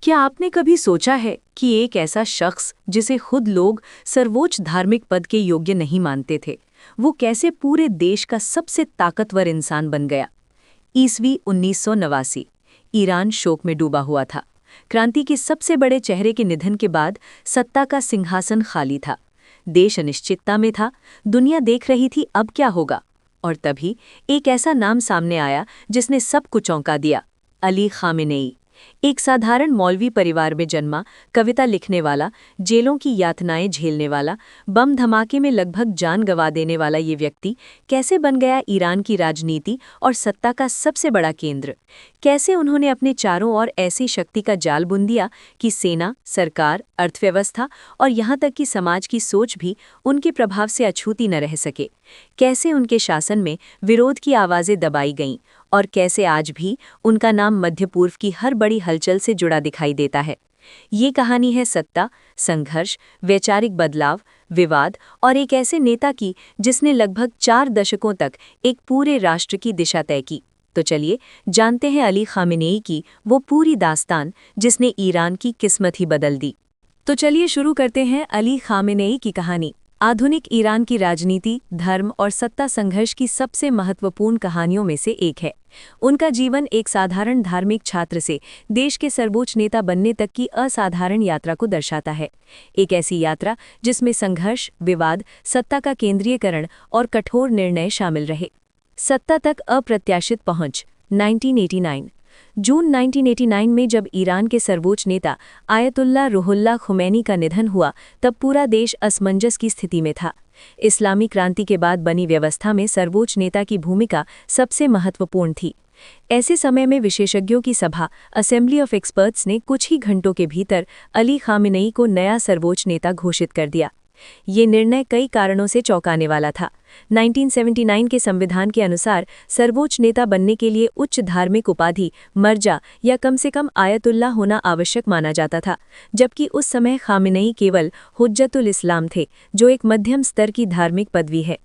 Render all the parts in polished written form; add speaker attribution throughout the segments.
Speaker 1: क्या आपने कभी सोचा है कि एक ऐसा शख्स जिसे खुद लोग सर्वोच्च धार्मिक पद के योग्य नहीं मानते थे, वो कैसे पूरे देश का सबसे ताकतवर इंसान बन गया? ईस्वी 1989। ईरान शोक में डूबा हुआ था। क्रांति के सबसे बड़े चेहरे के निधन के बाद सत्ता का सिंहासन खाली था। देश अनिश्चितता में था। दुनिया देख रही थी अब क्या होगा। और तभी एक ऐसा नाम सामने आया जिसने सबको चौंका दिया। Ali Khamenei. एक साधारण मौलवी परिवार में जन्मा, कविता लिखने वाला, जेलों की यातनाएं झेलने वाला, बम धमाके में लगभग जान गंवा देने वाला ये व्यक्ति कैसे बन गया ईरान की राजनीति और सत्ता का सबसे बड़ा केंद्र? कैसे उन्होंने अपने चारों ओर ऐसी शक्ति का जाल बुन दिया कि सेना, सरकार, अर्थव्यवस्था और यहाँ तक कि समाज की सोच भी उनके प्रभाव से अछूती न रह सके? कैसे उनके शासन में विरोध की आवाज़ें दबाई गईं और कैसे आज भी उनका नाम मध्य पूर्व की हर बड़ी हलचल से जुड़ा दिखाई देता है? ये कहानी है सत्ता, संघर्ष, वैचारिक बदलाव, विवाद और एक ऐसे नेता की जिसने लगभग 4 दशकों तक एक पूरे राष्ट्र की दिशा तय की। तो चलिए जानते हैं अली खामेनेई की वो पूरी दास्तान जिसने ईरान की किस्मत ही बदल दी। तो चलिए शुरू करते हैं अली खामेनेई की कहानी। आधुनिक ईरान की राजनीति, धर्म और सत्ता संघर्ष की सबसे महत्वपूर्ण कहानियों में से एक है। उनका जीवन एक साधारण धार्मिक छात्र से देश के सर्वोच्च नेता बनने तक की असाधारण यात्रा को दर्शाता है। एक ऐसी यात्रा जिसमें संघर्ष, विवाद, सत्ता का केंद्रीयकरण और कठोर निर्णय शामिल रहे। सत्ता तक अप्रत्याशित पहुंच। 1989। जून 1989 में जब ईरान के सर्वोच्च नेता आयतुल्ला रुहुल्ला खुमैनी का निधन हुआ, तब पूरा देश असमंजस की स्थिति में था। इस्लामी क्रांति के बाद बनी व्यवस्था में सर्वोच्च नेता की भूमिका सबसे महत्वपूर्ण थी। ऐसे समय में विशेषज्ञों की सभा असेंबली ऑफ एक्सपर्ट्स ने कुछ ही घंटों के भीतर अली खामेनेई को नया सर्वोच्च नेता घोषित कर दिया। ये निर्णय कई कारणों से चौंकाने वाला था। 1979 के संविधान के अनुसार सर्वोच्च नेता बनने के लिए उच्च धार्मिक उपाधि मर्जा या कम से कम आयतुल्ला होना आवश्यक माना जाता था, जबकि उस समय खामेनेई केवल हुज्जतुल इस्लाम थे, जो एक मध्यम स्तर की धार्मिक पदवी है।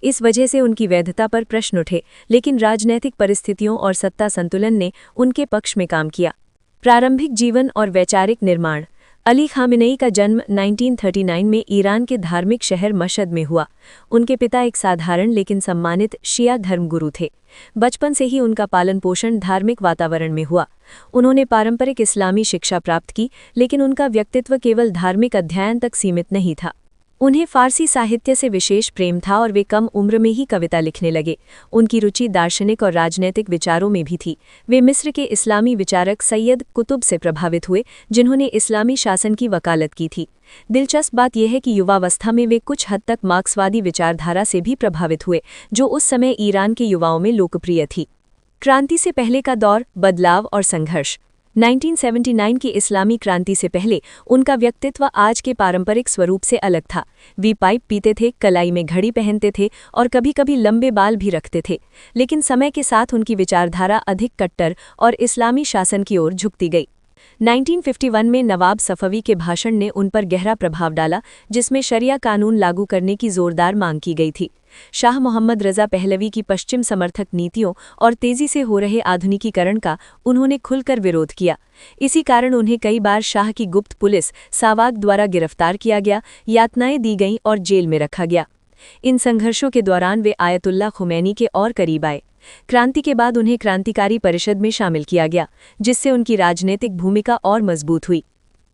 Speaker 1: इस वजह से उनकी वैधता पर प्रश्न उठे, लेकिन राजनैतिक परिस्थितियों और सत्ता संतुलन ने उनके पक्ष में काम किया। प्रारंभिक जीवन और वैचारिक निर्माण। अली खामेनेई का जन्म 1939 में ईरान के धार्मिक शहर मशहद में हुआ। उनके पिता एक साधारण लेकिन सम्मानित शिया धर्मगुरु थे। बचपन से ही उनका पालन पोषण धार्मिक वातावरण में हुआ। उन्होंने पारंपरिक इस्लामी शिक्षा प्राप्त की, लेकिन उनका व्यक्तित्व केवल धार्मिक अध्ययन तक सीमित नहीं था। उन्हें फारसी साहित्य से विशेष प्रेम था और वे कम उम्र में ही कविता लिखने लगे। उनकी रुचि दार्शनिक और राजनैतिक विचारों में भी थी। वे मिस्र के इस्लामी विचारक सैयद कुतुब से प्रभावित हुए, जिन्होंने इस्लामी शासन की वकालत की थी। दिलचस्प बात यह है कि युवावस्था में वे कुछ हद तक मार्क्सवादी विचारधारा से भी प्रभावित हुए, जो उस समय ईरान के युवाओं में लोकप्रिय थी। क्रांति से पहले का दौर, बदलाव और संघर्ष। 1979 की इस्लामी क्रांति से पहले उनका व्यक्तित्व आज के पारंपरिक स्वरूप से अलग था। वे पाइप पीते थे, कलाई में घड़ी पहनते थे और कभी-कभी लंबे बाल भी रखते थे। लेकिन समय के साथ उनकी विचारधारा अधिक कट्टर और इस्लामी शासन की ओर झुकती गई। 1951 में नवाब सफवी के भाषण ने उन पर गहरा प्रभाव डाला, जिसमें शरिया कानून लागू करने की जोरदार मांग की गई थी। शाह मोहम्मद रजा पहलवी की पश्चिम समर्थक नीतियों और तेजी से हो रहे आधुनिकीकरण का उन्होंने खुलकर विरोध किया। इसी कारण उन्हें कई बार शाह की गुप्त पुलिस सावाक द्वारा गिरफ्तार किया गया, यातनाएं दी गईं और जेल में रखा गया। इन संघर्षों के दौरान वे आयतुल्ला खुमैनी के और करीब आए। क्रांति के बाद उन्हें क्रांतिकारी परिषद में शामिल किया गया, जिससे उनकी राजनीतिक भूमिका और मजबूत हुई।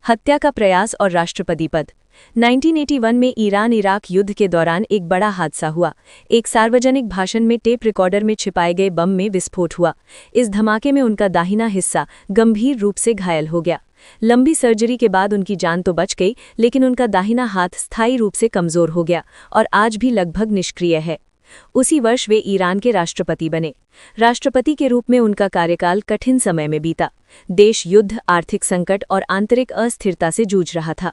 Speaker 1: हत्या का प्रयास और राष्ट्रपति पद। 1981 में ईरान-इराक युद्ध के दौरान एक बड़ा हादसा हुआ। एक सार्वजनिक भाषण में टेप रिकॉर्डर में छिपाए गए बम में विस्फोट हुआ। इस धमाके में उनका दाहिना हिस्सा गंभीर रूप से घायल हो गया। लंबी सर्जरी के बाद उनकी जान तो बच गई, लेकिन उनका दाहिना हाथ स्थायी रूप से कमजोर हो गया और आज भी लगभग निष्क्रिय है। उसी वर्ष वे ईरान के राष्ट्रपति बने। राष्ट्रपति के रूप में उनका कार्यकाल कठिन समय में बीता। देश युद्ध, आर्थिक संकट और आंतरिक अस्थिरता से जूझ रहा था।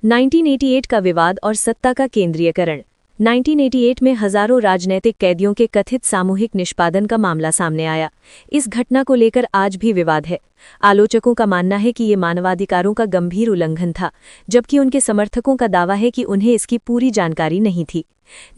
Speaker 1: 1988 का विवाद और सत्ता का केंद्रीयकरण। 1988 में हजारों राजनैतिक कैदियों के कथित सामूहिक निष्पादन का मामला सामने आया। इस घटना को लेकर आज भी विवाद है। आलोचकों का मानना है कि ये मानवाधिकारों का गंभीर उल्लंघन था, जबकि उनके समर्थकों का दावा है कि उन्हें इसकी पूरी जानकारी नहीं थी।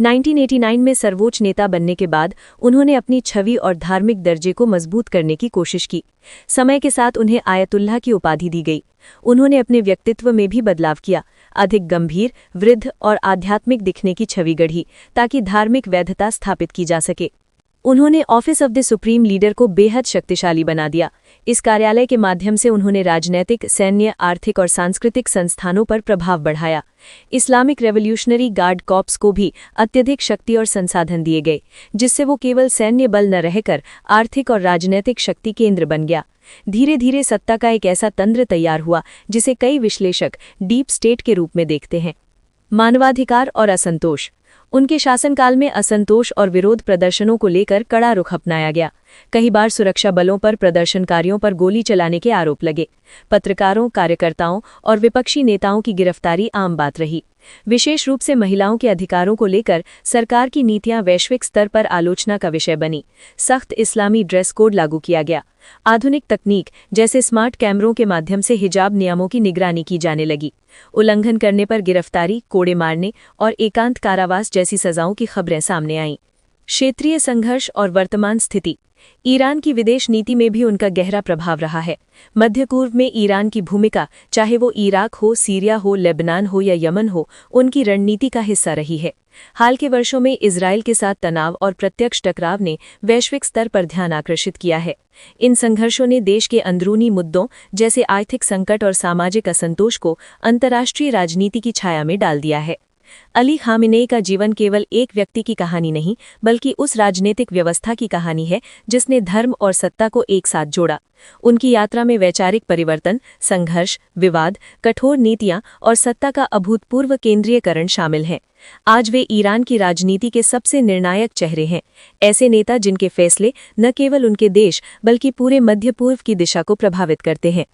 Speaker 1: 1989 में सर्वोच्च नेता बनने के बाद उन्होंने अपनी छवि और धार्मिक दर्जे को मजबूत करने की कोशिश की। समय के साथ उन्हें आयतुल्लाह की उपाधि दी गई। उन्होंने अपने व्यक्तित्व में भी बदलाव किया, अधिक गंभीर, वृद्ध और आध्यात्मिक दिखने की छवि गढ़ी, ताकि धार्मिक वैधता स्थापित की जा सके। उन्होंने office of the supreme leader को बेहद शक्तिशाली बना दिया। इस कार्यालय के माध्यम से उन्होंने राजनैतिक, सैन्य, आर्थिक और सांस्कृतिक संस्थानों पर प्रभाव बढ़ाया। इस्लामिक रेवोल्यूशनरी गार्ड कॉर्प्स को भी अत्यधिक शक्ति और संसाधन दिए गए, जिससे वो केवल सैन्य बल न रहकर आर्थिक और राजनैतिक शक्ति केंद्र बन गया। धीरे धीरे सत्ता का एक ऐसा तंत्र तैयार हुआ जिसे कई विश्लेषक डीप स्टेट के रूप में देखते हैं। मानवाधिकार और असंतोष। उनके शासनकाल में असंतोष और विरोध प्रदर्शनों को लेकर कड़ा रुख अपनाया गया। कई बार सुरक्षा बलों पर प्रदर्शनकारियों पर गोली चलाने के आरोप लगे। पत्रकारों, कार्यकर्ताओं और विपक्षी नेताओं की गिरफ्तारी आम बात रही। विशेष रूप से महिलाओं के अधिकारों को लेकर सरकार की नीतियां वैश्विक स्तर पर आलोचना का विषय बनी। सख्त इस्लामी ड्रेस कोड लागू किया गया। आधुनिक तकनीक जैसे स्मार्ट कैमरों के माध्यम से हिजाब नियमों की निगरानी की जाने लगी। उल्लंघन करने पर गिरफ्तारी, कोड़े मारने और एकांत कारावास जैसी सजाओं की खबरें सामने आईं। क्षेत्रीय संघर्ष और वर्तमान स्थिति। ईरान की विदेश नीति में भी उनका गहरा प्रभाव रहा है। मध्य पूर्व में ईरान की भूमिका, चाहे वो इराक हो, सीरिया हो, लेबनान हो या यमन हो, उनकी रणनीति का हिस्सा रही है। हाल के वर्षों में इजरायल के साथ तनाव और प्रत्यक्ष टकराव ने वैश्विक स्तर पर ध्यान आकर्षित किया है। इन संघर्षों ने देश के अंदरूनी मुद्दों जैसे आर्थिक संकट और सामाजिक असंतोष को अंतर्राष्ट्रीय राजनीति की छाया में डाल दिया है। अली खामेनेई का जीवन केवल एक व्यक्ति की कहानी नहीं, बल्कि उस राजनीतिक व्यवस्था की कहानी है जिसने धर्म और सत्ता को एक साथ जोड़ा। उनकी यात्रा में वैचारिक परिवर्तन, संघर्ष, विवाद, कठोर नीतियां और सत्ता का अभूतपूर्व केंद्रीयकरण शामिल हैं। आज वे ईरान की राजनीति के सबसे निर्णायक चेहरे हैं, ऐसे नेता जिनके फैसले न केवल उनके देश बल्कि पूरे मध्य पूर्व की दिशा को प्रभावित करते हैं।